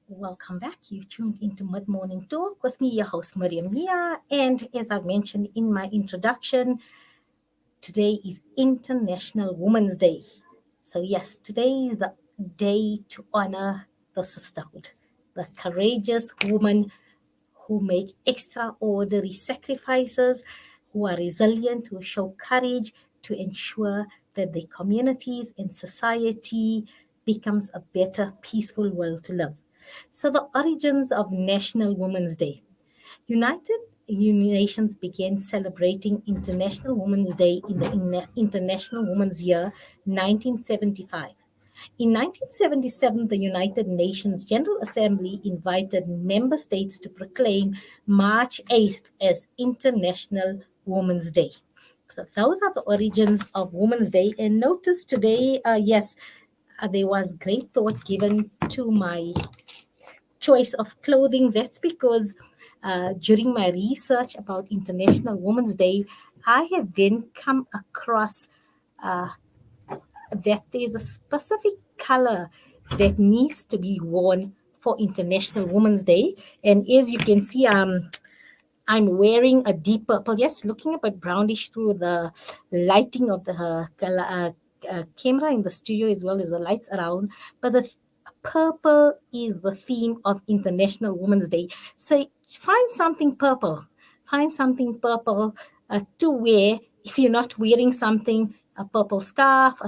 Welcome back. You tuned into Mid Morning Talk with me, your host, Mariam Mia. And as I mentioned in my introduction, today is International Women's Day. So, yes, today is the day to honor the sisterhood, the courageous women who make extraordinary sacrifices, who are resilient, who show courage to ensure that their communities and society becomes a better, peaceful world to live. So the origins of National Women's Day. United Nations began celebrating International Women's Day in the International Women's Year 1975. In 1977, the United Nations General Assembly invited member states to proclaim March 8th as International Women's Day. So those are the origins of Women's Day. And notice today, yes, there was great thought given to my choice of clothing. That's because during my research about International Women's Day, I have then come across uh, that there's a specific color that needs to be worn for International Women's Day. And as you can see, I'm wearing a deep purple. Yes, looking a bit brownish through the lighting of the camera in the studio as well as the lights around. But the purple is the theme of International Women's Day. So find something purple. Find something purple to wear if you're not wearing something. A purple scarf,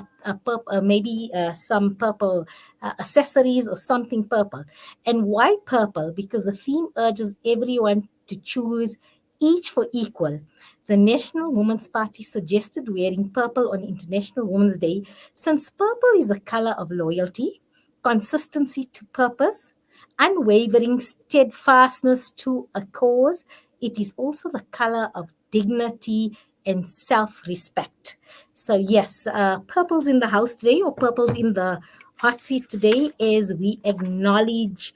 maybe some purple accessories or something purple. And why purple? Because the theme urges everyone to choose each for equal. The National Women's Party suggested wearing purple on International Women's Day since purple is the color of loyalty, consistency to purpose, unwavering steadfastness to a cause. It is also the color of dignity and self-respect. So yes, purple's in the house today, or purple's in the hot seat today, as we acknowledge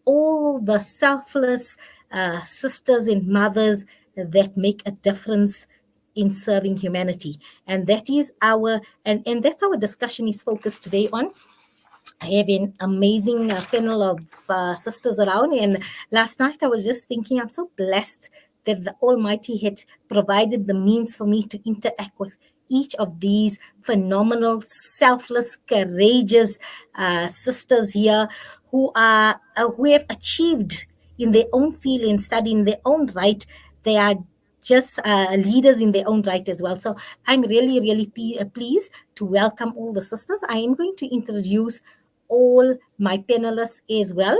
all the selfless sisters and mothers that make a difference in serving humanity. And that is and that's our discussion is focused today on. I have an amazing panel of sisters around. And last night I was just thinking, I'm so blessed that the Almighty had provided the means for me to interact with each of these phenomenal, selfless, courageous sisters here who have achieved in their own field and study in their own right. They are just leaders in their own right as well. So I'm really, really pleased to welcome all the sisters. I am going to introduce all my panelists as well.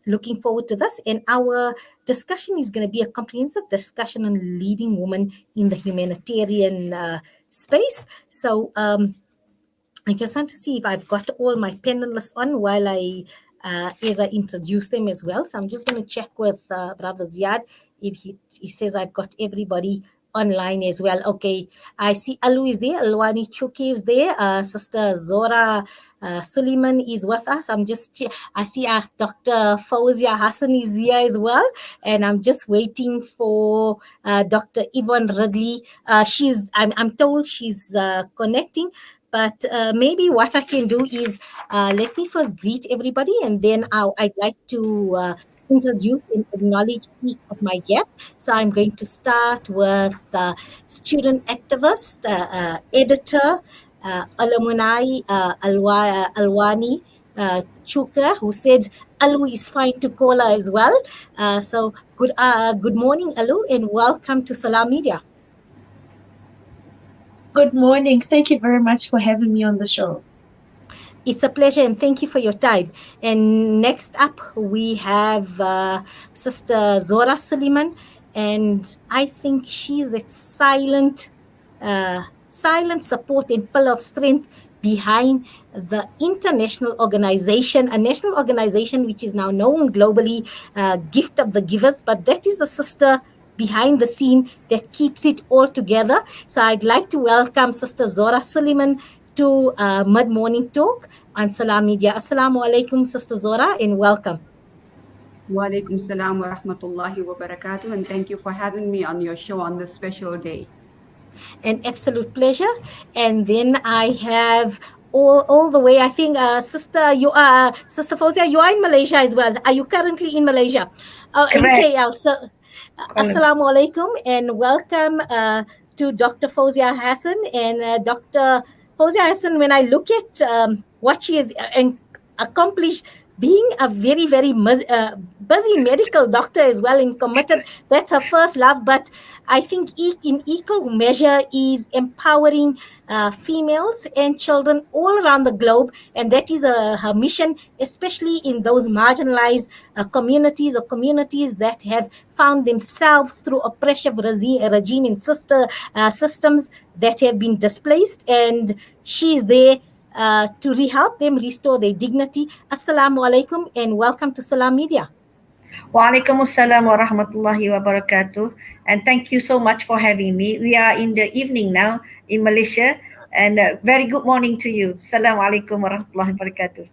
Looking forward to this. And our discussion is going to be a comprehensive discussion on leading women in the humanitarian space. So I just want to see if I've got all my panelists on while as I introduce them as well. So I'm just going to check with Brother Ziad if he says I've got everybody online as well. Okay, I see Alu is there, Aluwani Chokoe is there, Sister Zora Sooliman is with us. I see Dr. Fauziah Hasan is here as well, and I'm just waiting for Dr. Yvonne Ridley. I'm told she's connecting. But maybe what I can do is let me first greet everybody, and then I'd like to introduce and acknowledge each of my guests. So I'm going to start with student activist, editor, Aluwani Aluwani Chokoe, who said Alu is fine to call her as well. So good morning, Alu, and welcome to Salam Media. Good morning. Thank you very much for having me on the show. It's a pleasure, and thank you for your time. And next up, we have Sister Zora Suleiman, and I think she's a silent support and pillar of strength behind the international organization, a national organization which is now known globally, Gift of the Givers, but that is the sister behind the scene that keeps it all together. So I'd like to welcome Sister Zora Suleiman to Mid Morning Talk on Salam Media. Assalamu alaikum, Sister Zora, and welcome. Wa alaikum salam wa rahmatullahi wa barakatuh, and thank you for having me on your show on this special day. An absolute pleasure. And then I have all the way. I think, Sister Fauziah, you are in Malaysia as well. Are you currently in Malaysia? In Correct. KL. So, Assalamu alaikum and welcome to Dr. Fauziah Hasan. And Dr. Fauziah Hasan, when I look at what she has accomplished, being a very, very busy medical doctor as well and committed, that's her first love. But I think in equal measure is empowering females and children all around the globe. And that is her mission, especially in those marginalized communities or communities that have found themselves through oppressive regime and systems that have been displaced. And she is there to help them restore their dignity. Assalamu alaikum and welcome to Salam Media. Waalaikumsalam warahmatullahi wabarakatuh. And thank you so much for having me. We are in the evening now in Malaysia. And very good morning to you. Assalamualaikum warahmatullahi wabarakatuh.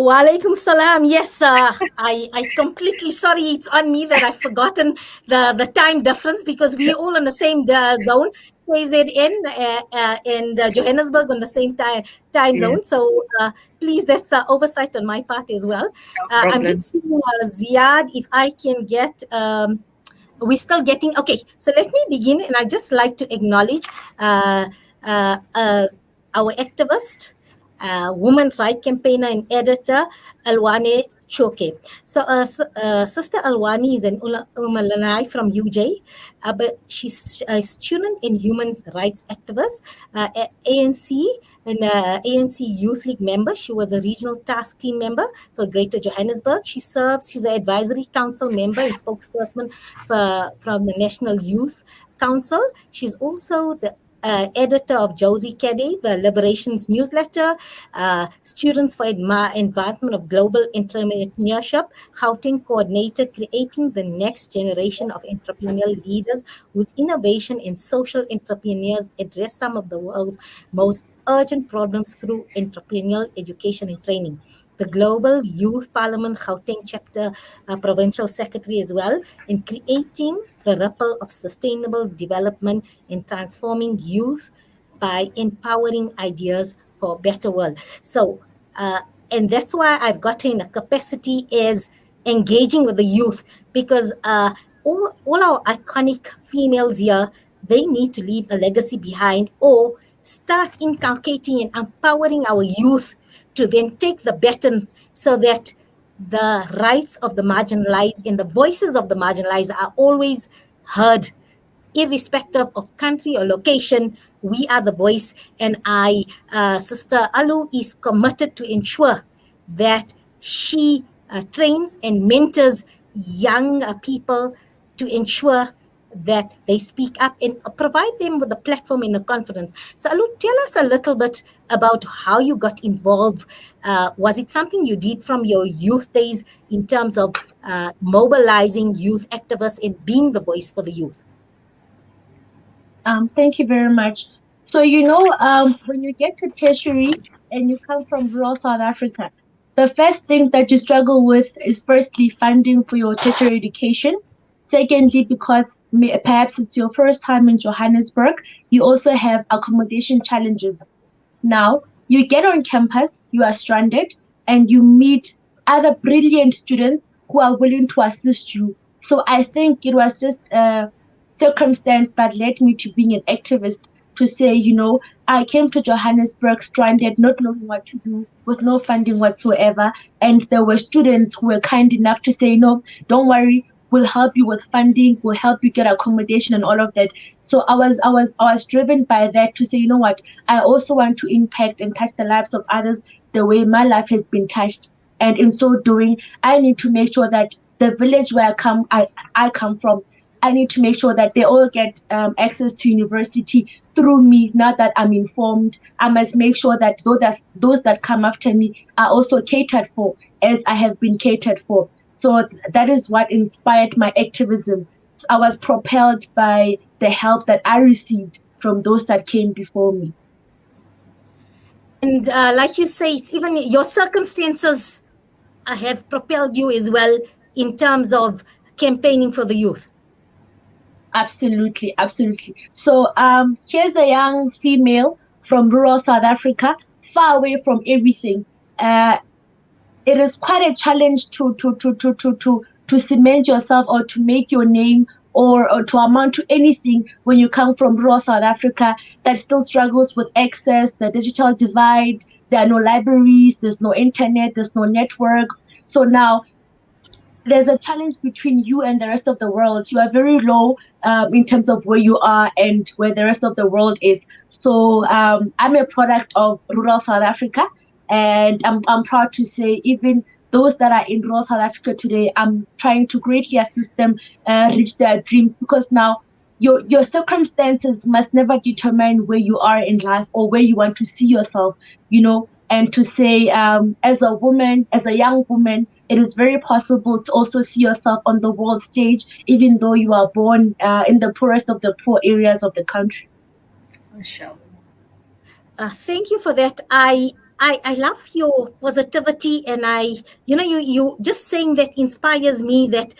Walaikum salam. Yes, I completely sorry. It's on me that I've forgotten the time difference because we're all in the same zone. KZN and Johannesburg on the same time zone. So please, that's oversight on my part as well. I'm just seeing Ziad, if I can get. We're still getting okay. So let me begin, and I just like to acknowledge our activist, woman rights campaigner and editor, Aluwani Chokoe. So Sister Aluwani is an Umalanai from UJ, but she's a student and human rights activist, ANC and ANC Youth League member. She was a regional task team member for Greater Johannesburg. She's an advisory council member and spokesperson from the National Youth Council. She's also the editor of Josie Caddy, the Liberations newsletter, Students for Advancement of Global Entrepreneurship, Gauteng coordinator, creating the next generation of entrepreneurial leaders whose innovation and social entrepreneurs address some of the world's most urgent problems through entrepreneurial education and training. The Global Youth Parliament Gauteng Chapter Provincial Secretary as well, in creating the ripple of sustainable development and transforming youth by empowering ideas for a better world. So, and that's why I've gotten a capacity is engaging with the youth because all our iconic females here, they need to leave a legacy behind or start inculcating and empowering our youth to then take the baton so that the rights of the marginalized and the voices of the marginalized are always heard, irrespective of country or location. We are the voice, and Sister Alu is committed to ensure that she trains and mentors young people to ensure that they speak up and provide them with a platform and a confidence. So Alu, tell us a little bit about how you got involved. Was it something you did from your youth days in terms of mobilizing youth activists and being the voice for the youth? Thank you very much. So, when you get to tertiary and you come from rural South Africa, the first thing that you struggle with is firstly funding for your tertiary education. Secondly, because perhaps it's your first time in Johannesburg, you also have accommodation challenges. Now, you get on campus, you are stranded, and you meet other brilliant students who are willing to assist you. So I think it was just a circumstance that led me to being an activist to say, I came to Johannesburg stranded, not knowing what to do, with no funding whatsoever. And there were students who were kind enough to say, no, don't worry, we'll help you with funding, we'll help you get accommodation and all of that. So I was driven by that to say, you know what, I also want to impact and touch the lives of others the way my life has been touched. And in so doing, I need to make sure that the village where I come from, I need to make sure that they all get access to university through me. Now that I'm informed, I must make sure that those that come after me are also catered for as I have been catered for. So that is what inspired my activism. So I was propelled by the help that I received from those that came before me. And like you say, it's even your circumstances have propelled you as well in terms of campaigning for the youth. Absolutely, absolutely. So here's a young female from rural South Africa far away from everything. It is quite a challenge to cement yourself or to make your name or to amount to anything when you come from rural South Africa that still struggles with access, the digital divide. There are no libraries, there's no internet, there's no network. So now there's a challenge between you and the rest of the world. You are very low in terms of where you are and where the rest of the world is. So I'm a product of rural South Africa, and I'm proud to say even those that are in rural South Africa today, I'm trying to greatly assist them reach their dreams, because now your circumstances must never determine where you are in life or where you want to see yourself, and to say, as a woman, as a young woman, it is very possible to also see yourself on the world stage, even though you are born in the poorest of the poor areas of the country. Mashallah. Thank you for that. I love your positivity, and you just saying that inspires me, that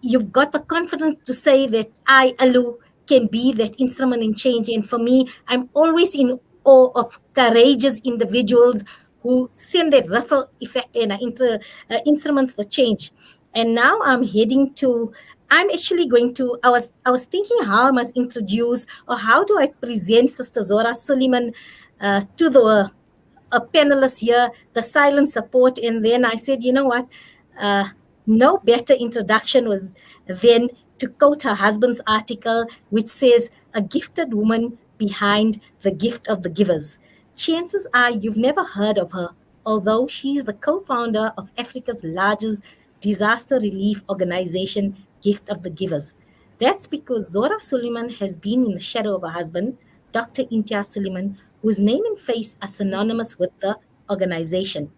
you've got the confidence to say that I, Alu, can be that instrument in change. And for me, I'm always in awe of courageous individuals who send that ripple effect and are instruments for change. And now I'm actually going to, I was thinking how I must introduce, or how do I present Sister Zora Suleiman to the a panelist here, the silent support. And then I said, you know what? Uh, no better introduction was than to quote her husband's article, which says, "A gifted woman behind the gift of the givers." Chances are you've never heard of her, although she's the co founder of Africa's largest disaster relief organization, Gift of the Givers. That's because Zora Suleiman has been in the shadow of her husband, Dr. Imtiaz Suleiman, whose name and face are synonymous with the organization.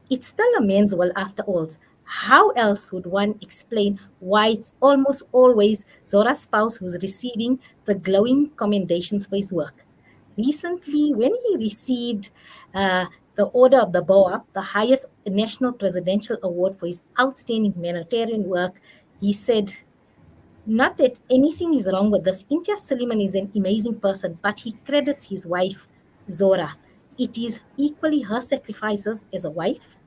It's still a man's world after all. How else would one explain why it's almost always Zora's spouse who's receiving the glowing commendations for his work? Recently, when he received the Order of the Boa, the highest national presidential award for his outstanding humanitarian work, he said, not that anything is wrong with this. Imtiaz Suleiman is an amazing person, but he credits his wife, Zora. It is equally her sacrifices as a wife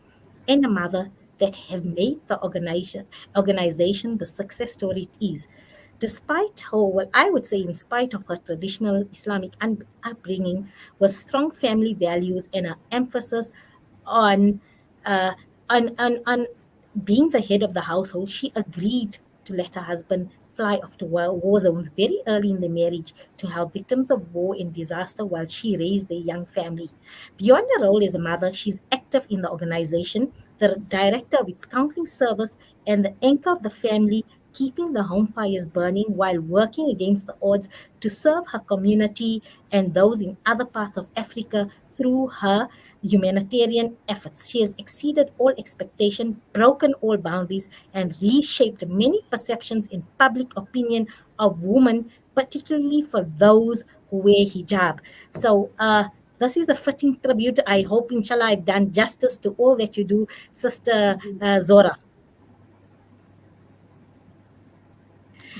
and a mother that have made the organization the success story it is. Despite her, well, I would say, in spite of her traditional Islamic upbringing with strong family values and her emphasis on, uh, on being the head of the household, she agreed to let her husband fly off to war zones very early in the marriage to help victims of war and disaster while she raised their young family. Beyond her role as a mother, she's active in the organization, the director of its counseling service, and the anchor of the family, keeping the home fires burning while working against the odds to serve her community and those in other parts of Africa through her humanitarian efforts. She has exceeded all expectation, broken all boundaries, and reshaped many perceptions in public opinion of women, particularly for those who wear hijab. So, this is a fitting tribute. I hope, inshallah, I've done justice to all that you do, Sister Zora.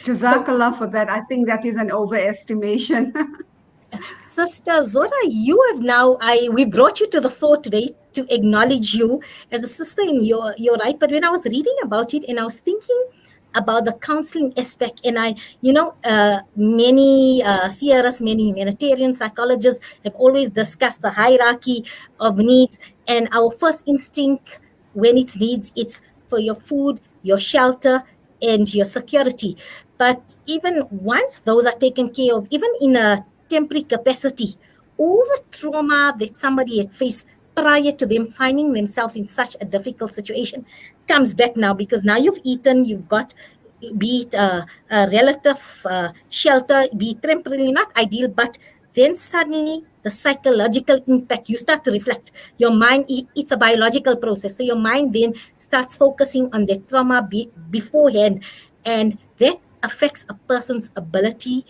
So, Jazakallah for that. I think that is an overestimation. Sister Zora, you have now, we brought you to the floor today to acknowledge you as a sister in your right. But when I was reading about it and I was thinking about the counseling aspect, and many theorists, many humanitarian psychologists have always discussed the hierarchy of needs, and our first instinct when it's needs, it's for your food, your shelter, and your security. But even once those are taken care of, even in a temporary capacity, all the trauma that somebody had faced prior to them finding themselves in such a difficult situation comes back now, because now you've eaten, you've got, be it a relative shelter, be it temporarily not ideal, but then suddenly the psychological impact, you start to reflect. Your mind, it's a biological process. So your mind then starts focusing on the trauma beforehand, and that affects a person's ability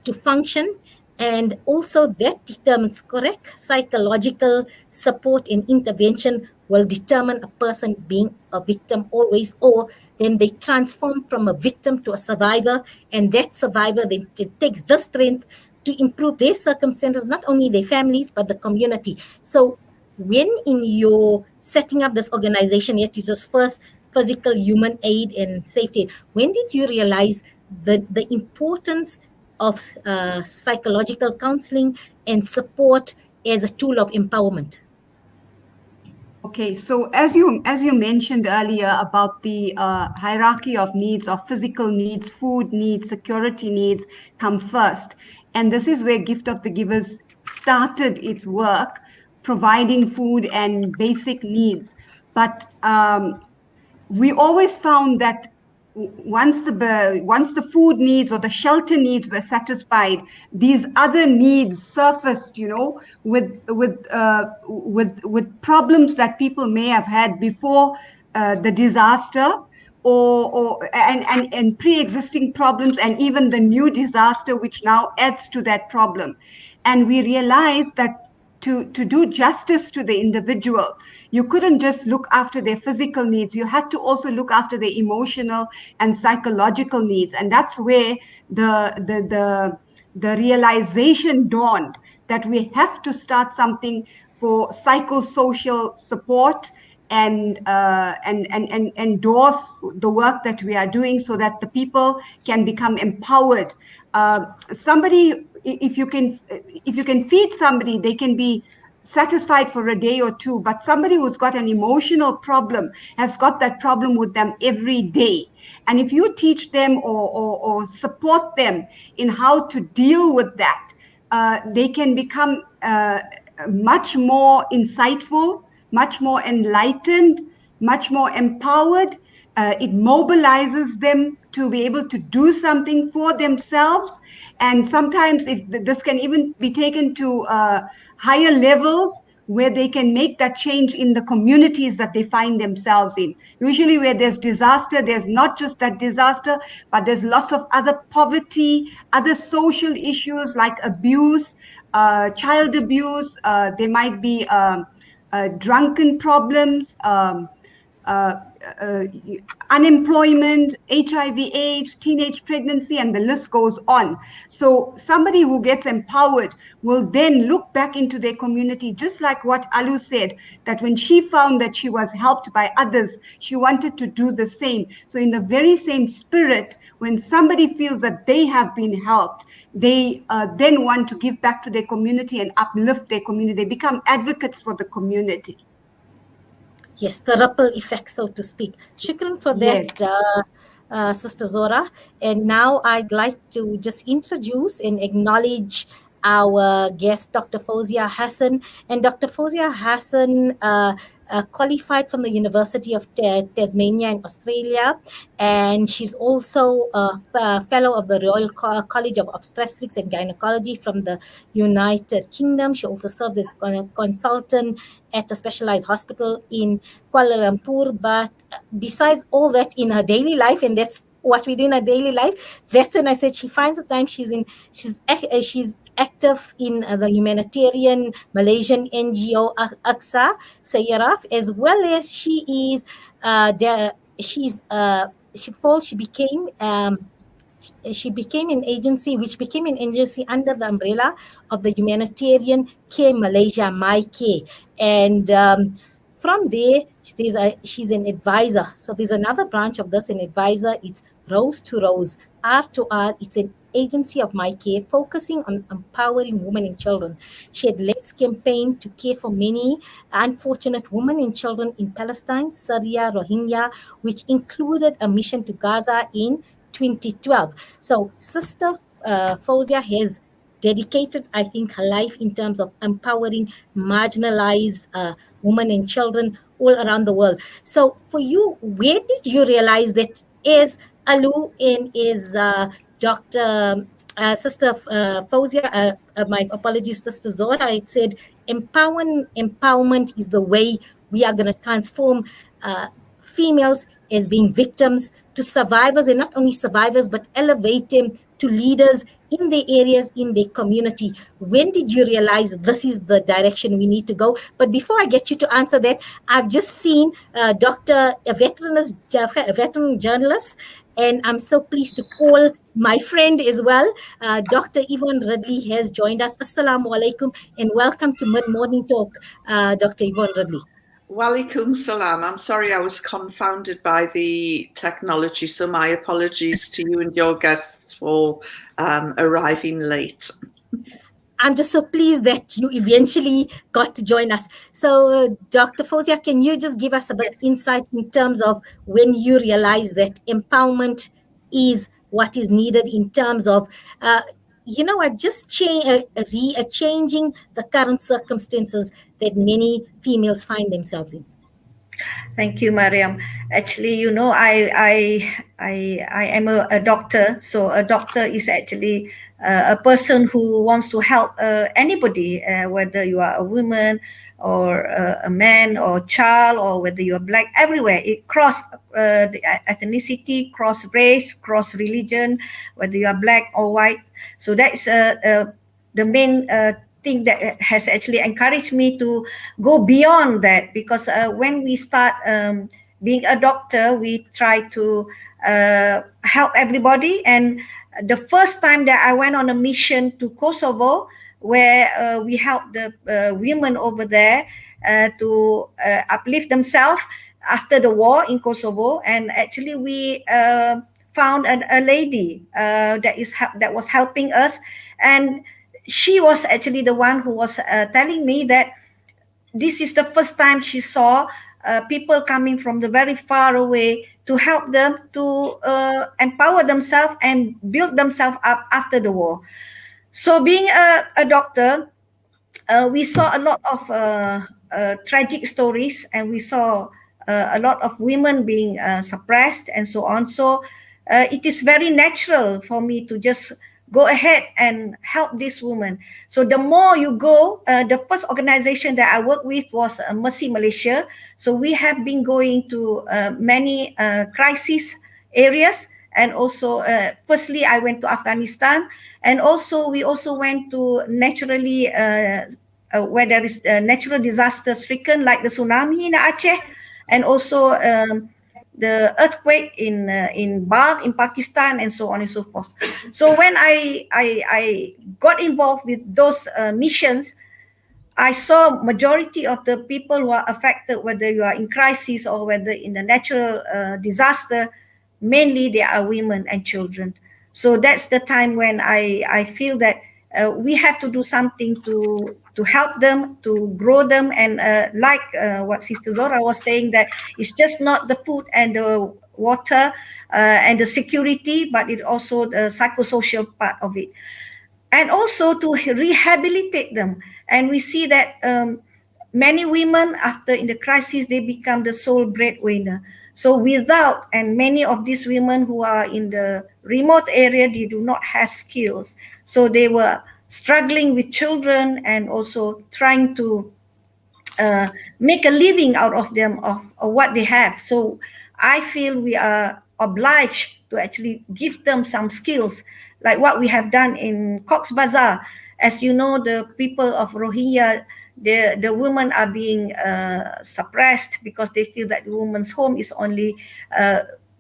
to function. And also that determines correct psychological support and intervention will determine a person being a victim always, or then they transform from a victim to a survivor, and that survivor then takes the strength to improve their circumstances, not only their families, but the community. So when in your setting up this organization, yet it was first physical human aid and safety aid, when did you realize the importance of psychological counseling and support as a tool of empowerment? Okay, so as you mentioned earlier about the hierarchy of needs, of physical needs, food needs, security needs come first, and this is where Gift of the Givers started its work, providing food and basic needs. But we always found that once the food needs or the shelter needs were satisfied, these other needs surfaced, with problems that people may have had before the disaster, and pre-existing problems, and even the new disaster which now adds to that problem. And we realized that to do justice to the individual, you couldn't just look after their physical needs. You had to also look after their emotional and psychological needs. And that's where the realization dawned that we have to start something for psychosocial support and endorse the work that we are doing so that the people can become empowered. Somebody, if you can feed somebody, they can be satisfied for a day or two, but somebody who's got an emotional problem has got that problem with them every day. And if you teach them or support them in how to deal with that, they can become much more insightful, much more enlightened, much more empowered. It mobilizes them to be able to do something for themselves. And sometimes this can even be taken to higher levels where they can make that change in the communities that they find themselves in. Usually where there's disaster, there's not just that disaster, but there's lots of other poverty, other social issues like abuse, child abuse, there might be drunken problems, unemployment, HIV/AIDS, teenage pregnancy, and the list goes on. So somebody who gets empowered will then look back into their community, just like what Alu said, that when she found that she was helped by others, she wanted to do the same. So in the very same spirit, when somebody feels that they have been helped, they then want to give back to their community and uplift their community. They become advocates for the community. Yes, the ripple effect, so to speak. Shukran for that, Sister Zora. And now I'd like to just introduce and acknowledge our guest, Dr. Fauziah Hasan. And Dr. Fauziah Hasan qualified from the University of Tasmania in Australia, and she's also a fellow of the Royal College of Obstetrics and Gynecology from the United Kingdom. She also serves as a consultant at a specialized hospital in Kuala Lumpur. But besides all that in her daily life, and that's what we do in our daily life, that's when I said she finds the time. She's active in the humanitarian Malaysian NGO Aqsa Sayyaraf, as well as she is she became an agency under the umbrella of the Humanitarian Care Malaysia, My Care. And from there, she's an advisor. So there's another branch of this, an advisor. It's Rose to Rose, R to R. It's an agency of My Care focusing on empowering women and children. She had led this campaign to care for many unfortunate women and children in Palestine, Syria, Rohingya, which included a mission to Gaza in 2012. So Sister Fauziah has dedicated, I think, her life in terms of empowering marginalized women and children all around the world. So for you, where did you realize that as Alu and as Dr. Sister Fauziah, my apologies, Sister Zora, it said empowerment is the way we are going to transform females as being victims to survivors, and not only survivors, but elevate them to leaders in their areas, in their community. When did you realize this is the direction we need to go? But before I get you to answer that, I've just seen a veteran journalist, And I'm so pleased to call my friend as well. Dr. Yvonne Ridley has joined us. Assalamu alaikum and welcome to Mid Morning Talk, Dr. Yvonne Ridley. Walaikum salam. I'm sorry I was confounded by the technology, so my apologies to you and your guests for arriving late. I'm just so pleased that you eventually got to join us. So, Dr. Fauziah, can you just give us a bit insight in terms of when you realize that empowerment is what is needed in terms of, just changing the current circumstances that many females find themselves in? Thank you, Mariam. Actually, I am a doctor. So a doctor is actually a person who wants to help anybody, whether you are a woman or a man or child, or whether you are black, everywhere. It cross the ethnicity, cross race, cross religion, whether you are black or white. So that's the main thing that has actually encouraged me to go beyond that, because when we start being a doctor, we try to help everybody. And the first time that I went on a mission to Kosovo, where we helped the women over there to uplift themselves after the war in Kosovo, and actually we found a lady that was helping us, and she was actually the one who was telling me that this is the first time she saw people coming from the very far away to help them to empower themselves and build themselves up after the war. So being a doctor, we saw a lot of tragic stories, and we saw a lot of women being suppressed and so on. So it is very natural for me to just go ahead and help this woman. So the more you go, the first organization that I worked with was Mercy Malaysia. So we have been going to many crisis areas, and also firstly I went to Afghanistan, and also we also went to naturally where there is natural disaster stricken, like the tsunami in Aceh, and also the earthquake in Bal in Pakistan, and so on and so forth. So when I got involved with those missions, I saw majority of the people who are affected, whether you are in crisis or whether in the natural disaster, mainly they are women and children. So that's the time when I feel that we have to do something to help them, to grow them. And like what Sister Zora was saying, that it's just not the food and the water and the security, but it also the psychosocial part of it. And also to rehabilitate them. And we see that many women, after in the crisis, they become the sole breadwinner. So without, and many of these women who are in the remote area, they do not have skills. So they were struggling with children and also trying to make a living out of them, of what they have. So I feel we are obliged to actually give them some skills, like what we have done in Cox's Bazar. As you know, the people of Rohingya, the women are being suppressed because they feel that the woman's home is only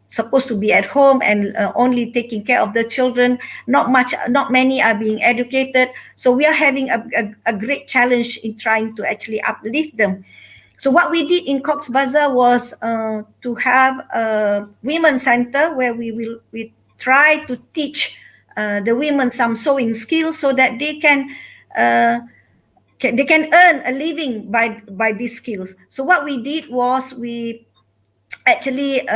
supposed to be at home and only taking care of the children. Not many are being educated. So we are having a great challenge in trying to actually uplift them. So what we did in Cox's Bazar was to have a women's center where we try to teach the women some sewing skills so that they can earn a living by these skills. So what we did was we actually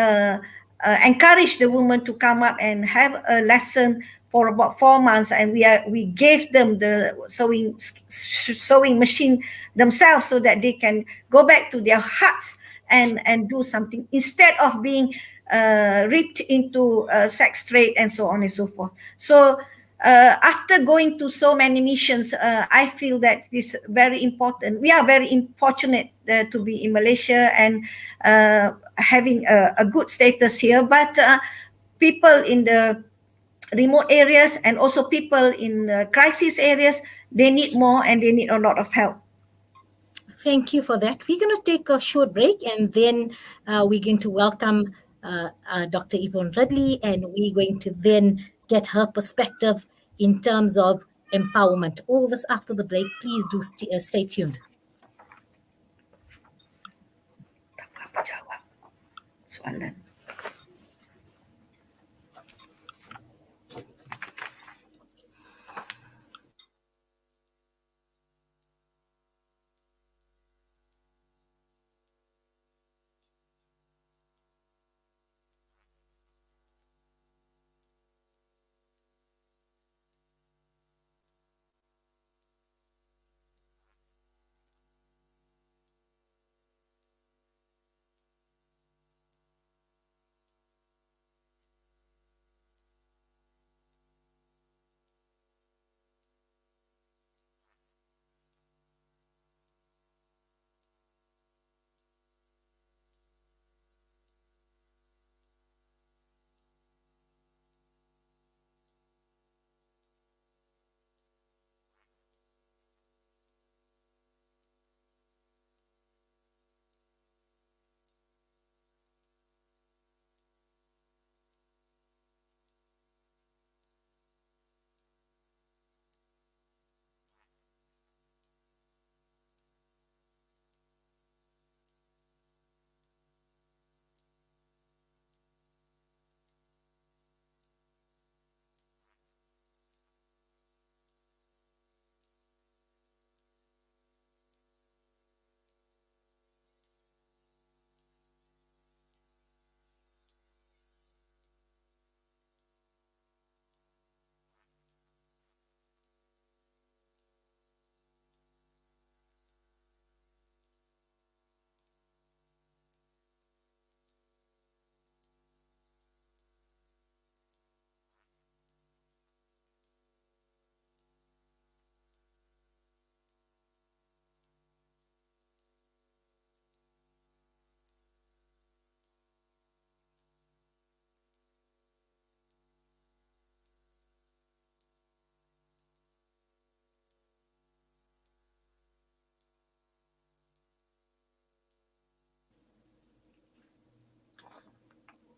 encouraged the women to come up and have a lesson for about 4 months, and we gave them the sewing machine themselves so that they can go back to their huts and do something instead of being ripped into sex trade and so on and so forth. So after going to so many missions, I feel that this is very important. We are very fortunate to be in Malaysia and having a good status here, but people in the remote areas and also people in crisis areas, they need more and they need a lot of help. Thank you for that. We're going to take a short break, and then we're going to welcome Dr. Yvonne Ridley, and we're going to then get her perspective in terms of empowerment. All this after the break. Please do stay tuned. Tak apa jawab soalan.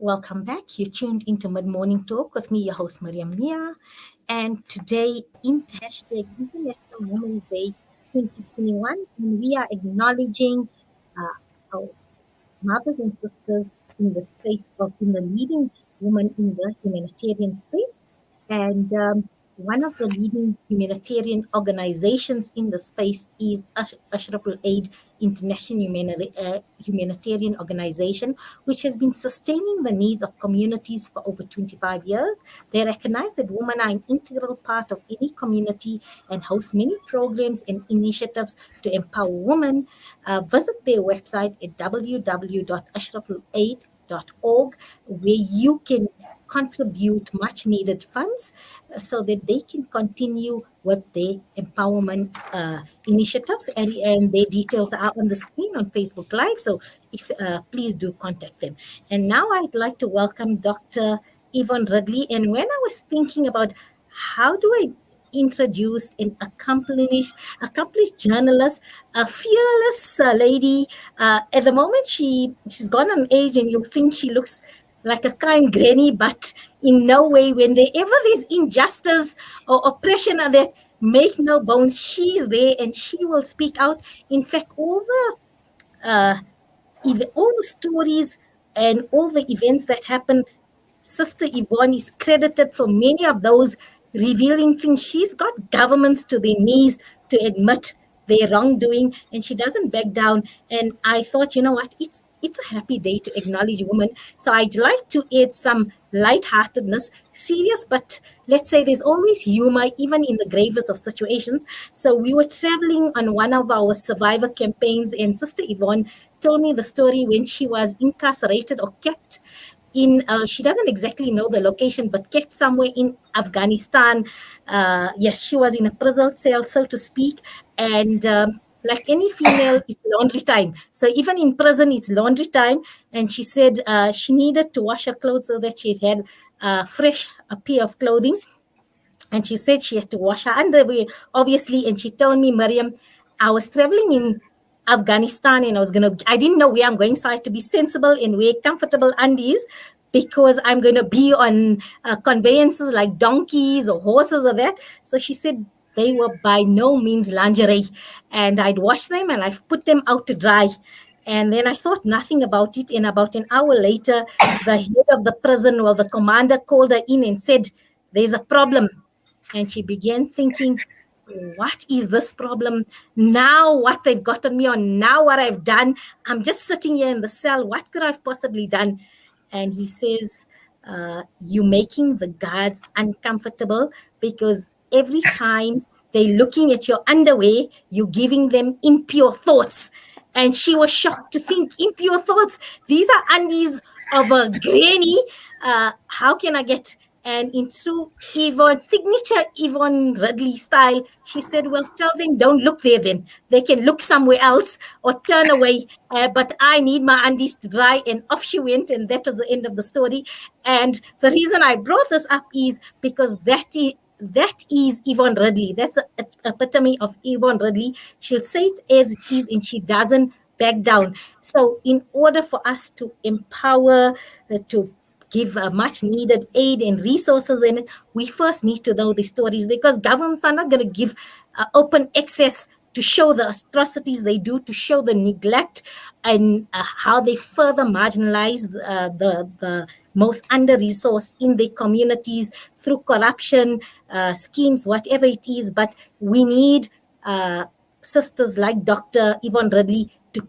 Welcome back. You tuned into Mid Morning Talk with me, your host, Mariam Mia. And today, International Women's Day 2021, and we are acknowledging our mothers and sisters in the space of in the leading women in the humanitarian space. And one of the leading humanitarian organizations in the space is Ashraful Aid International Humanitarian Organization, which has been sustaining the needs of communities for over 25 years. They recognize that women are an integral part of any community and host many programs and initiatives to empower women. Visit their website at www.ashrafulaid.org, where you can contribute much needed funds so that they can continue with their empowerment initiatives, and their details are on the screen on Facebook Live. So if please do contact them. And now I'd like to welcome Dr. Yvonne Ridley. And when I was thinking about how do I introduce an accomplished journalist, a fearless lady. At the moment, she's gone on age, and you think she looks like a kind granny, but in no way, when there's injustice or oppression, that make no bones, she's there and she will speak out. In fact, uh, all the stories and all the events that happen, Sister Yvonne is credited for many of those revealing things. She's got governments to their knees to admit their wrongdoing, and she doesn't back down. And I thought, you know what, it's a happy day to acknowledge women. So I'd like to add some lightheartedness, serious, but let's say there's always humor, even in the gravest of situations. So we were traveling on one of our survivor campaigns, and Sister Yvonne told me the story when she was incarcerated or kept in, she doesn't exactly know the location, but kept somewhere in Afghanistan. Yes, she was in a prison cell, so to speak. And like any female, it's laundry time. So even in prison, it's laundry time. And she said she needed to wash her clothes so that she had fresh a pair of clothing. And she said she had to wash her underwear, obviously. And she told me, Mariam, I was traveling in Afghanistan, and I didn't know where I'm going, so I had to be sensible and wear comfortable undies, because I'm going to be on conveyances like donkeys or horses or that. So she said they were by no means lingerie, and I'd wash them and I've put them out to dry. And then I thought nothing about it. And about an hour later, the head of the prison, well, the commander called her in and said, there's a problem. And she began thinking, what is this problem? Now what they've gotten me on, now what I've done, I'm just sitting here in the cell. What could I have possibly done? And he says, you're making the guards uncomfortable, because every time they're looking at your underwear, you're giving them impure thoughts. And she was shocked to think, impure thoughts, these are undies of a granny. How can I get? And in true signature Yvonne Ridley style, she said, well, tell them don't look there then. They can look somewhere else or turn away. But I need my undies to dry. And off she went. And that was the end of the story. And the reason I brought this up is because that is Yvonne Ridley. That's an epitome of Yvonne Ridley. She'll say it as it is, and she doesn't back down. So in order for us to empower, to give much needed aid and resources in it, we first need to know the stories, because governments are not going to give open access to show the atrocities they do, to show the neglect and how they further marginalize the most under-resourced in their communities through corruption, schemes, whatever it is. But we need sisters like Dr. Yvonne Ridley to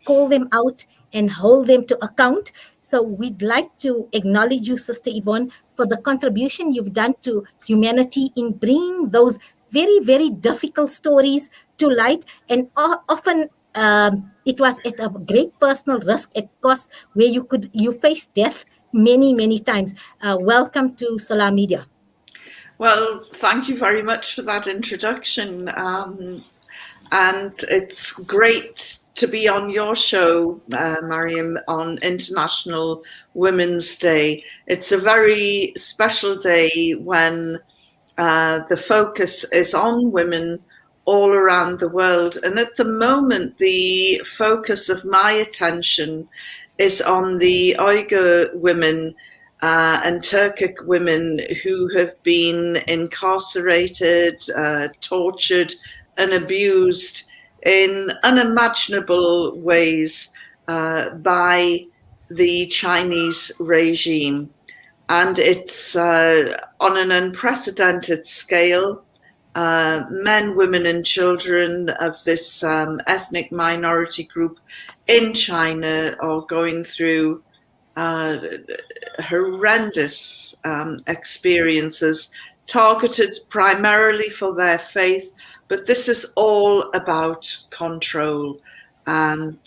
call them out and hold them to account. So we'd like to acknowledge you, Sister Yvonne, for the contribution you've done to humanity in bringing those very, very difficult stories to light. And often it was at a great personal risk, at cost, where you face death many, many times. Welcome to Salam Media. Well, thank you very much for that introduction. And it's great to be on your show, Mariam, on International Women's Day. It's a very special day when the focus is on women all around the world. And at the moment, the focus of my attention is on the Uyghur women and Turkic women who have been incarcerated, tortured, and abused in unimaginable ways by the Chinese regime. And it's on an unprecedented scale. Men, women, and children of this ethnic minority group in China are going through horrendous experiences, targeted primarily for their faith. But this is all about control. And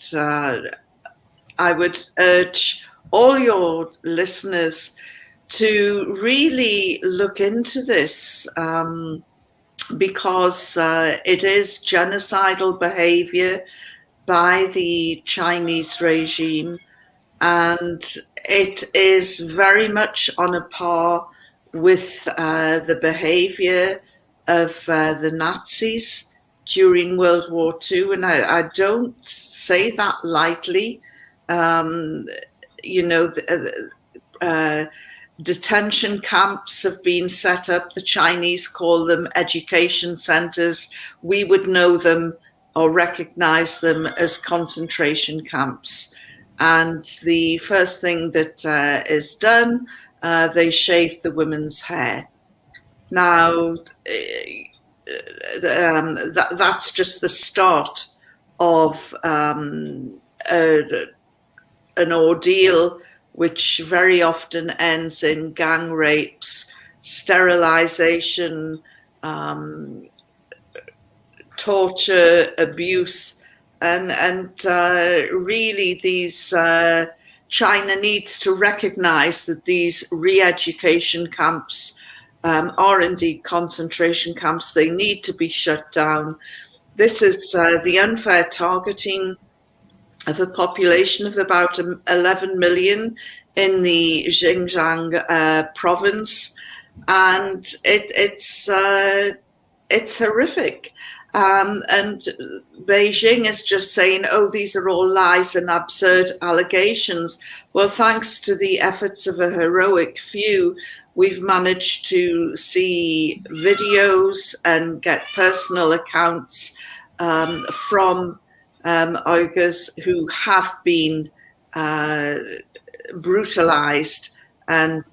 I would urge all your listeners to really look into this because it is genocidal behavior by the Chinese regime. And it is very much on a par with the behavior of the Nazis during World War II. And I don't say that lightly. Detention camps have been set up. The Chinese call them education centers. We would know them or recognize them as concentration camps. And the first thing that is done, they shave the women's hair. Now, that's just the start of an ordeal which very often ends in gang rapes, sterilization, torture, abuse, and really these China needs to recognize that these re-education camps are indeed concentration camps. They need to be shut down. This is the unfair targeting of a population of about 11 million in the Xinjiang province, and it's horrific. And Beijing is just saying, oh, these are all lies and absurd allegations. Well, thanks to the efforts of a heroic few, we've managed to see videos and get personal accounts from Uyghurs who have been brutalized. And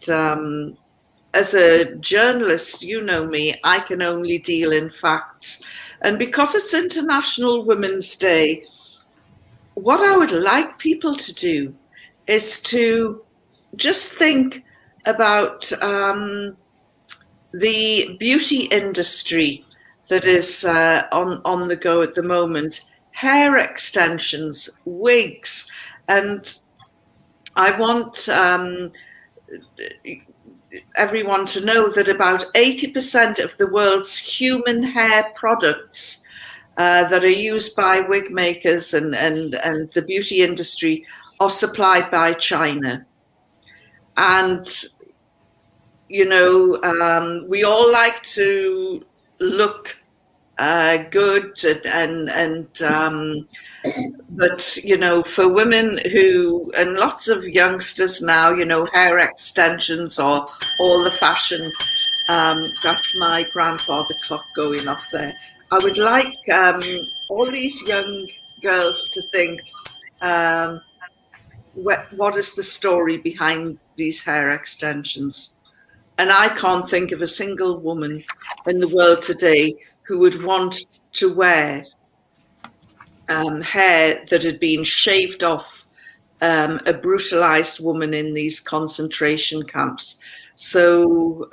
as a journalist, you know me, I can only deal in facts. And because it's International Women's Day, what I would like people to do is to just think about the beauty industry that is on the go at the moment. Hair extensions, wigs, and I want everyone to know that about 80% of the world's human hair products that are used by wig makers and the beauty industry are supplied by China. And, you know, we all like to look good but, you know, for women who, and lots of youngsters now, you know, hair extensions or all the fashion, that's my grandfather clock going off there. I would like all these young girls to think, what is the story behind these hair extensions? And I can't think of a single woman in the world today who would want to wear hair that had been shaved off a brutalized woman in these concentration camps. So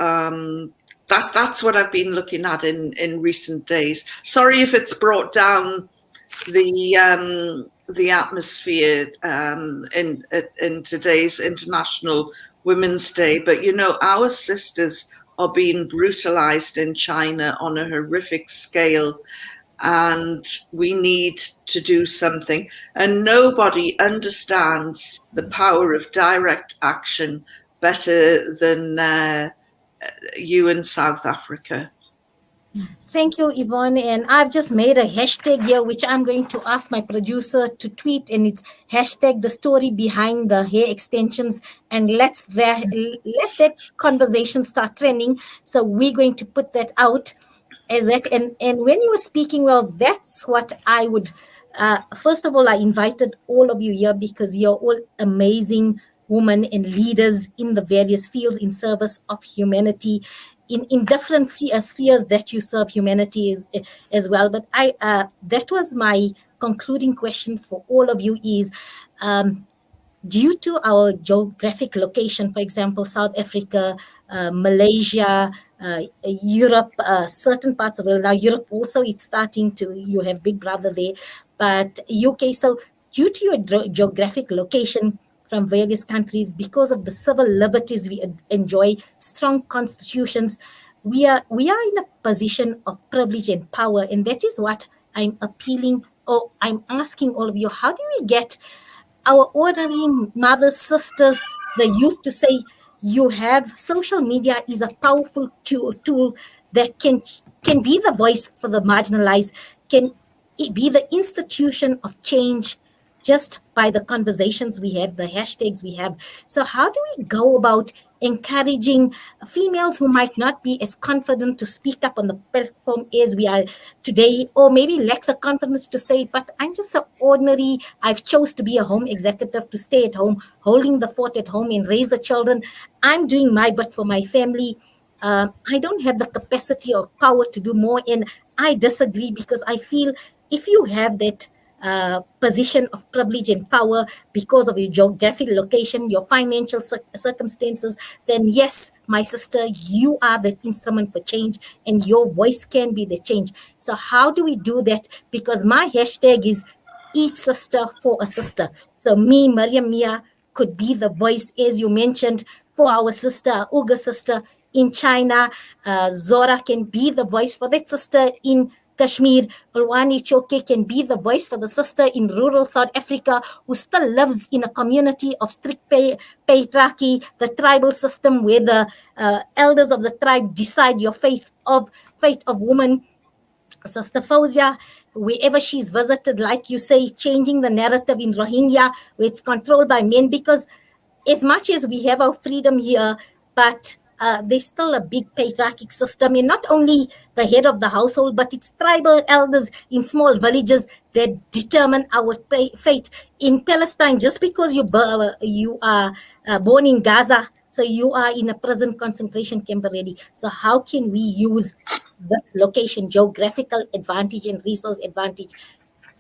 that's what I've been looking at in recent days. Sorry if it's brought down the atmosphere in today's International Women's Day, but you know, our sisters are being brutalized in China on a horrific scale, and we need to do something. And nobody understands the power of direct action better than you in South Africa. Thank you, Yvonne. And I've just made a hashtag here, which I'm going to ask my producer to tweet, and it's hashtag the story behind the hair extensions. And let that conversation start trending. So we're going to put that out as that. And when you were speaking, well, that's what I would, first of all, I invited all of you here because you're all amazing women and leaders in the various fields in service of humanity. In different spheres that you serve humanity as well. But that was my concluding question for all of you is, due to our geographic location, for example, South Africa, Malaysia, Europe, certain parts of the world. Now Europe also, it's starting to, you have Big Brother there, but UK. So due to your geographic location, from various countries, because of the civil liberties we enjoy, strong constitutions, we are in a position of privilege and power, and that is what I'm appealing, or I'm asking all of you: how do we get our ordinary mothers, sisters, the youth to say, you have social media is a powerful tool that can be the voice for the marginalized, can be the institution of change just by the conversations we have, the hashtags we have. So how do we go about encouraging females who might not be as confident to speak up on the platform as we are today, or maybe lack the confidence to say, but I'm just so ordinary, I've chose to be a home executive, to stay at home, holding the fort at home and raise the children. I'm doing my bit for my family. I don't have the capacity or power to do more. And I disagree, because I feel if you have that position of privilege and power because of your geographic location, your financial circumstances, then yes, my sister, you are the instrument for change, and your voice can be the change. So how do we do that? Because my hashtag is each sister for a sister. So me, Mariam Mia, could be the voice, as you mentioned, for our sister, Uyghur sister in China. Zora can be the voice for that sister in Kashmir. Aluwani Chokoe can be the voice for the sister in rural South Africa who still lives in a community of strict patriarchy, the tribal system where the elders of the tribe decide your fate of woman. Sister Fauziah, wherever she's visited, like you say, changing the narrative in Rohingya, where it's controlled by men, because as much as we have our freedom here, but there's still a big patriarchic system, and not only the head of the household, but it's tribal elders in small villages that determine our fate. In Palestine, just because you are born in Gaza, so you are in a prison concentration camp already. So how can we use this location, geographical advantage and resource advantage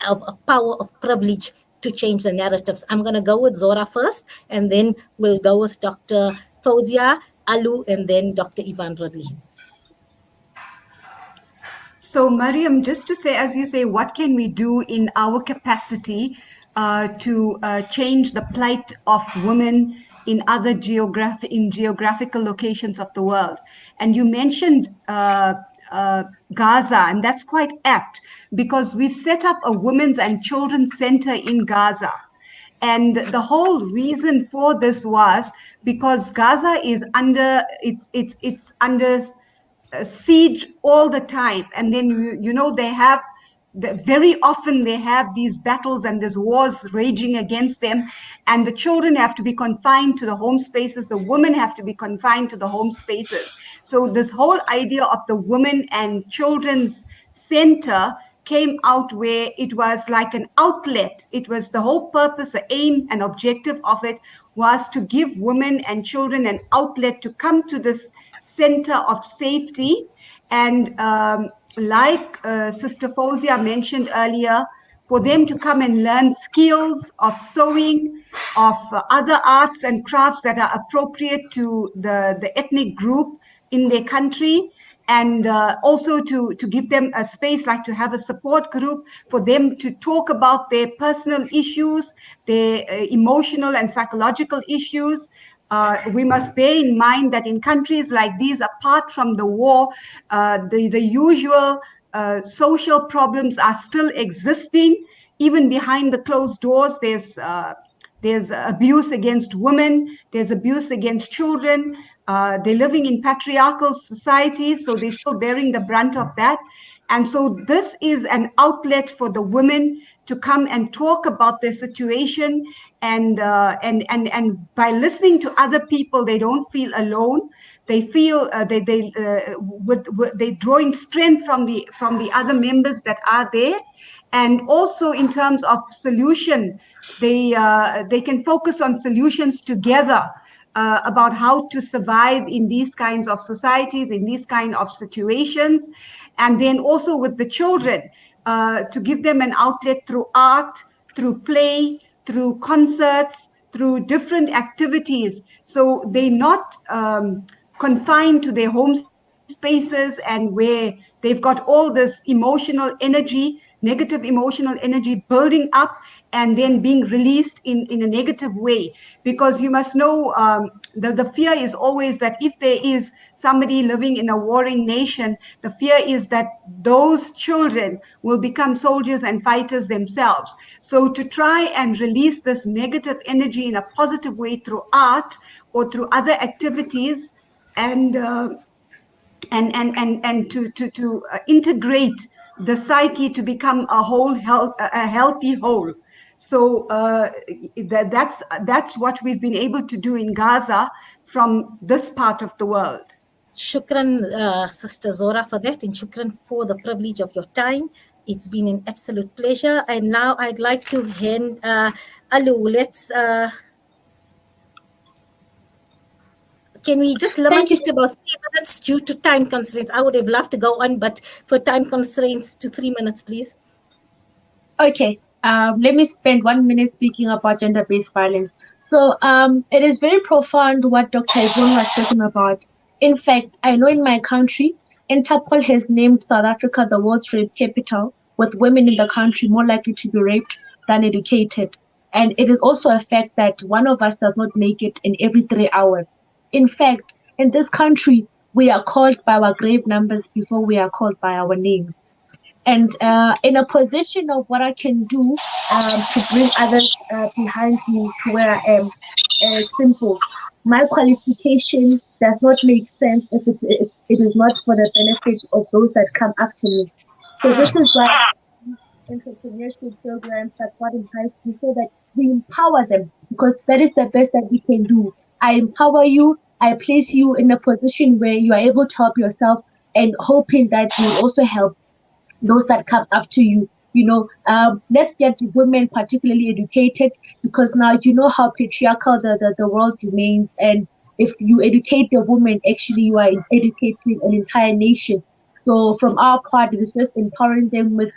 of a power of privilege to change the narratives? I'm going to go with Zora first, and then we'll go with Dr. Fauziah, Alu, and then Dr. Yvonne Ridley. So, Mariam, just to say, as you say, what can we do in our capacity to change the plight of women in other geographical locations of the world? And you mentioned Gaza, and that's quite apt because we've set up a women's and children's center in Gaza. And the whole reason for this was because Gaza is under it's under siege all the time, and then you know they have very often they have these battles and there's wars raging against them, and the children have to be confined to the home spaces, the women have to be confined to the home spaces. So this whole idea of the women and children's center came out where it was like an outlet. It was the whole purpose, the aim and objective of it was to give women and children an outlet to come to this center of safety. And like Sister Fauziah mentioned earlier, for them to come and learn skills of sewing, of other arts and crafts that are appropriate to the ethnic group in their country, and also to give them a space, like to have a support group for them to talk about their personal issues, their emotional and psychological issues. We must bear in mind that in countries like these, apart from the war, the usual social problems are still existing. Even behind the closed doors, there's abuse against women, there's abuse against children. They're living in patriarchal societies, so they're still bearing the brunt of that. And so this is an outlet for the women to come and talk about their situation, and by listening to other people, they don't feel alone. They feel they're drawing strength from the other members that are there, and also in terms of solution, they can focus on solutions together. About how to survive in these kinds of societies, in these kind of situations. And then also with the children, to give them an outlet through art, through play, through concerts, through different activities. So they're not confined to their home spaces and where they've got all this emotional energy, negative emotional energy building up and then being released in a negative way. Because you must know, the fear is always that if there is somebody living in a warring nation, the fear is that those children will become soldiers and fighters themselves. So to try and release this negative energy in a positive way through art or through other activities, and to integrate the psyche to become a healthy whole. So that's what we've been able to do in Gaza from this part of the world. Shukran, Sister Zora, for that, and shukran for the privilege of your time. It's been an absolute pleasure. And now I'd like to hand Alu, let's can we just limit it to about 3 minutes due to time constraints? I would have loved to go on, but for time constraints, to 3 minutes, please. Okay. Let me spend 1 minute speaking about gender-based violence. So it is very profound what Dr. Yvonne was talking about. In fact, I know in my country, Interpol has named South Africa the world's rape capital, with women in the country more likely to be raped than educated. And it is also a fact that one of us does not make it in every 3 hours. In fact, in this country, we are called by our grave numbers before we are called by our names. And in a position of what I can do to bring others behind me to where I am, simple. My qualification does not make sense if it is not for the benefit of those that come after me. So this is why entrepreneurship programs that got in high school so that we empower them, because that is the best that we can do. I empower you, I place you in a position where you are able to help yourself, and hoping that you also help those that come up to you. Let's get women particularly educated, because now you know how patriarchal the world remains, and if you educate the woman, actually you are educating an entire nation. So from our part, it is just empowering them with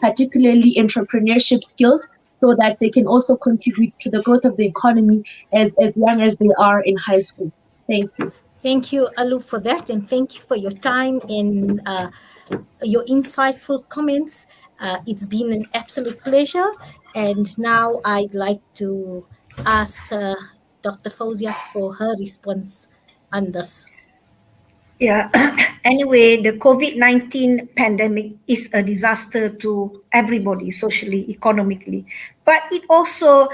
particularly entrepreneurship skills, so that they can also contribute to the growth of the economy as young as they are in high school. Thank you. Thank you, Alu, for that, and thank you for your time and your insightful comments. It's been an absolute pleasure. And now I'd like to ask Dr. Fauziah for her response on this. Yeah. Anyway, the COVID-19 pandemic is a disaster to everybody, socially, economically. But it also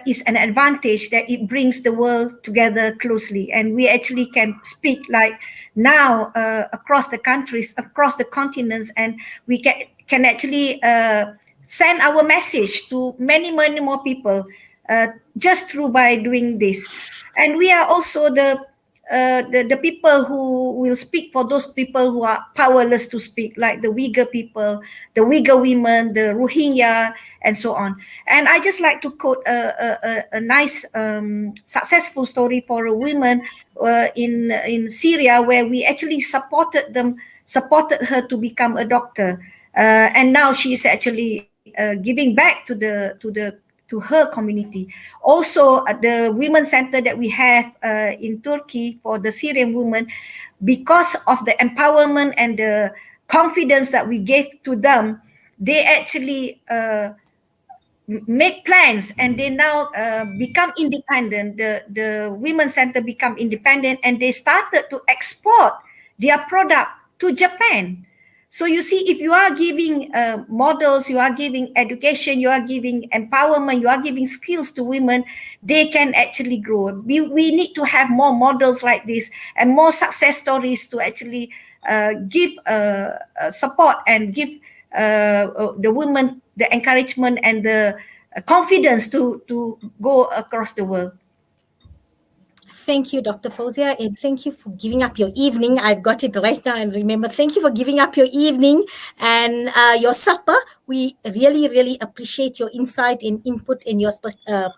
is an advantage that it brings the world together closely. And we actually can speak like now across the countries, across the continents, and we can actually send our message to many, many more people just through by doing this. And we are also the people who will speak for those people who are powerless to speak, like the Uyghur people, the Uyghur women, the Rohingya, and so on. And I just like to quote a nice successful story for a woman in Syria, where we actually supported her to become a doctor, and now she is actually giving back to her community. Also, the women's center that we have in Turkey for the Syrian women, because of the empowerment and the confidence that we gave to them, they actually make plans, and they now become independent. The women's center become independent, and they started to export their product to Japan. So you see, if you are giving models, you are giving education, you are giving empowerment, you are giving skills to women, they can actually grow. We need to have more models like this and more success stories to actually give support and give the women the encouragement and the confidence to go across the world. Thank you, Dr. Fauziah, and thank you for giving up your evening. I've got it right now, and remember, thank you for giving up your evening and your supper. We really, really appreciate your insight and input and your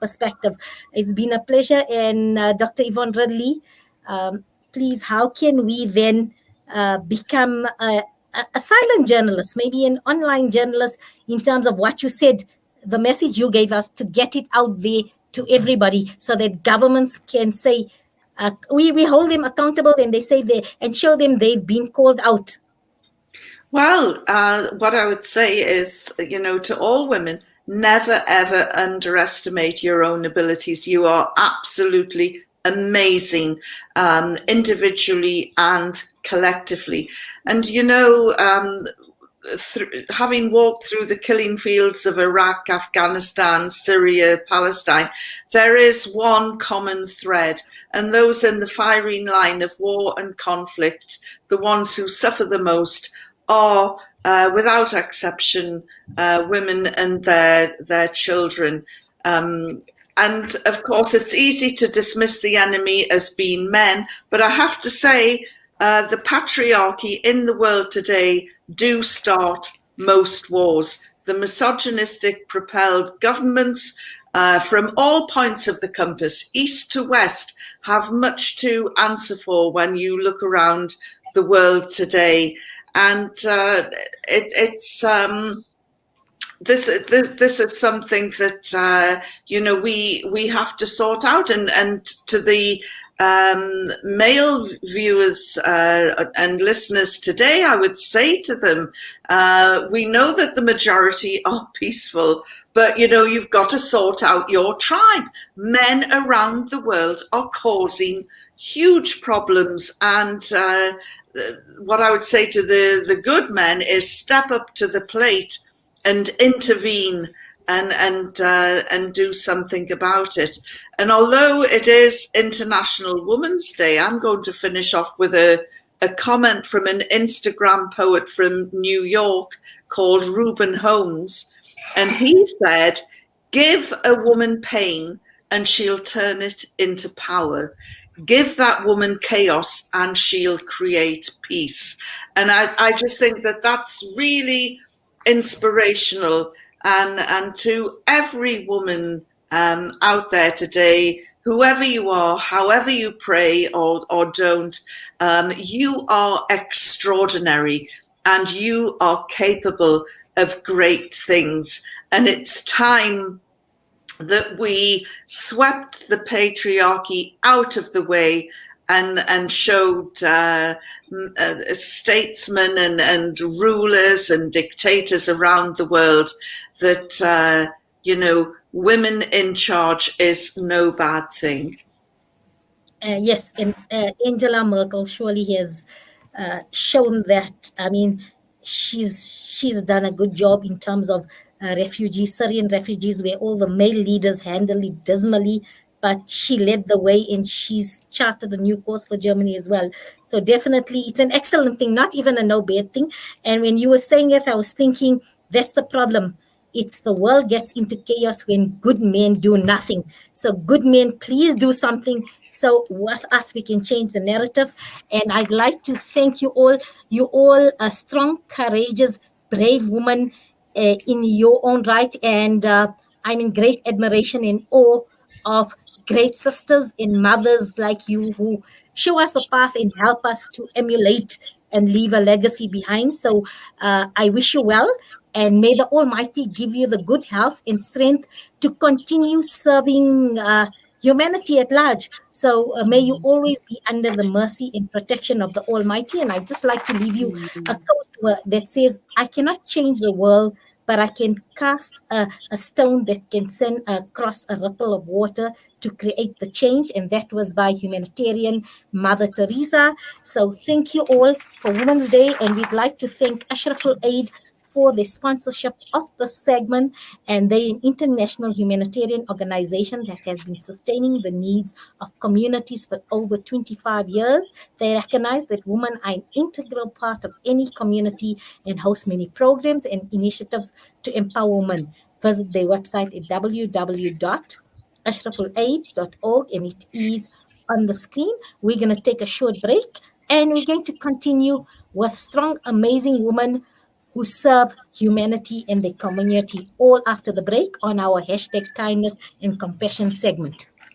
perspective. It's been a pleasure. And Dr. Yvonne Ridley, please, how can we then become a silent journalist, maybe an online journalist, in terms of what you said, the message you gave us, to get it out there to everybody, so that governments can say, we hold them accountable, and they say and show them they've been called out? Well, what I would say is, to all women, never ever underestimate your own abilities. You are absolutely amazing, individually and collectively. And having walked through the killing fields of Iraq, Afghanistan, Syria, Palestine, there is one common thread, and those in the firing line of war and conflict, the ones who suffer the most, are without exception women and their children. And of course, it's easy to dismiss the enemy as being men, but I have to say, the patriarchy in the world today do start most wars. The misogynistic propelled governments from all points of the compass, east to west, have much to answer for when you look around the world today. And this is something that we have to sort out. And to the male viewers and listeners today, I would say to them, we know that the majority are peaceful, but you've got to sort out your tribe. Men around the world are causing huge problems, and what I would say to the good men is step up to the plate and intervene and do something about it. And although it is International Women's Day, I'm going to finish off with a a comment from an Instagram poet from New York called Reuben Holmes. And he said, give a woman pain and she'll turn it into power. Give that woman chaos and she'll create peace. And I just think that that's really inspirational. And to every woman out there today, whoever you are, however you pray or don't, you are extraordinary and you are capable of great things. And it's time that we swept the patriarchy out of the way and showed statesmen and rulers and dictators around the world that, women in charge is no bad thing. Yes, and Angela Merkel surely has shown that. I mean, she's done a good job in terms of Syrian refugees, where all the male leaders handle it dismally. But she led the way, and she's charted a new course for Germany as well. So definitely, it's an excellent thing, not even a no bad thing. And when you were saying it, I was thinking that's the problem. It's the world gets into chaos when good men do nothing. So good men, please do something. So with us, we can change the narrative. And I'd like to thank you all. You all are strong, courageous, brave women in your own right. And I'm in great admiration and awe of great sisters and mothers like you who show us the path and help us to emulate and leave a legacy behind. So I wish you well. And may the Almighty give you the good health and strength to continue serving humanity at large. So may you always be under the mercy and protection of the Almighty. And I'd just like to leave you a quote that says, I cannot change the world, but I can cast a stone that can send across a ripple of water to create the change. And that was by humanitarian Mother Teresa. So thank you all for Women's Day. And we'd like to thank Ashraful Aid for the sponsorship of the segment, and they're an international humanitarian organization that has been sustaining the needs of communities for over 25 years. They recognize that women are an integral part of any community and host many programs and initiatives to empower women. Visit their website at www.ashrafulaid.org, and it is on the screen. We're going to take a short break, and we're going to continue with strong, amazing women who serve humanity and the community, all after the break on our hashtag kindness and compassion segment.